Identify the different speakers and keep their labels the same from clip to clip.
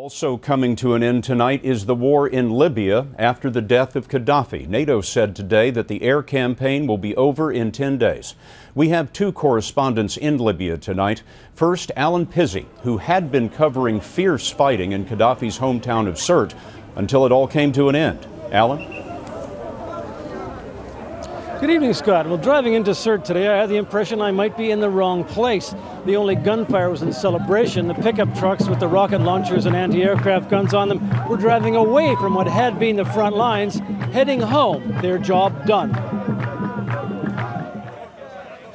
Speaker 1: Also coming to an end tonight is the war in Libya after the death of Qaddafi. NATO said today that the air campaign will be over in 10 days. We have two correspondents in Libya tonight. First, Pizzey, who had been covering fierce fighting in Qaddafi's hometown of Sirte until it all came to an end. Alan?
Speaker 2: Good evening, Scott. Well, driving into Sirte today, I had the impression I might be in the wrong place. The only gunfire was in Celebration. The pickup trucks with the rocket launchers and anti-aircraft guns on them were driving away from what had been the front lines, heading home, their job done.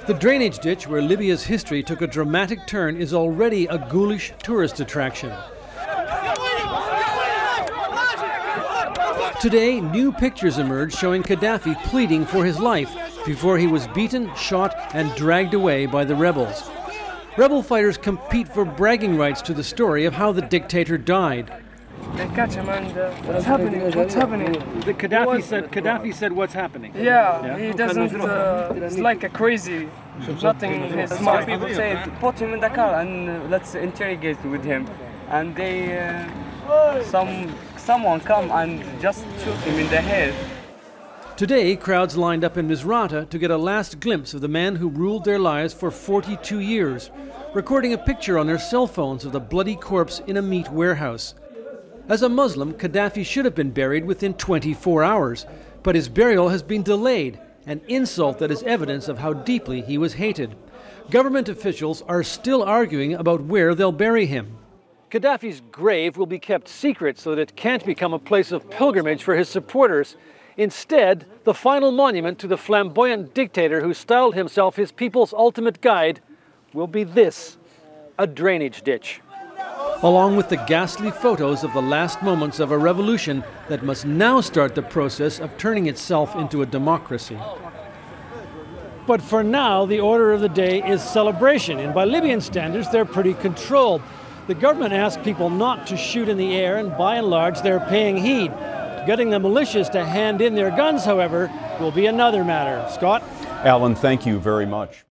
Speaker 2: The drainage ditch, where Libya's history took a dramatic turn, is already a ghoulish tourist attraction. Today, new pictures emerged showing Qaddafi pleading for his life before he was beaten, shot, and dragged away by the rebels. Rebel fighters compete for bragging rights to the story of how the dictator died.
Speaker 3: They catch him and what's happening? What's happening?
Speaker 2: Qaddafi said what's happening.
Speaker 3: Yeah, he doesn't, it's like a crazy, nothing in his mind.
Speaker 4: People say, put him in the car and let's interrogate with him. And they, someone come and just shoot him in the head.
Speaker 2: Today, crowds lined up in Misrata to get a last glimpse of the man who ruled their lives for 42 years, recording a picture on their cell phones of the bloody corpse in a meat warehouse. As a Muslim, Qaddafi should have been buried within 24 hours, but his burial has been delayed, an insult that is evidence of how deeply he was hated. Government officials are still arguing about where they'll bury him. Qaddafi's grave will be kept secret so that it can't become a place of pilgrimage for his supporters. Instead, the final monument to the flamboyant dictator who styled himself his people's ultimate guide will be this, a drainage ditch. Along with the ghastly photos of the last moments of a revolution that must now start the process of turning itself into a democracy. But for now, the order of the day is celebration, and by Libyan standards, they're pretty controlled. The government asked people not to shoot in the air, and by and large, they're paying heed. Getting the militias to hand in their guns, however, will be another matter. Scott?
Speaker 1: Alan, thank you very much.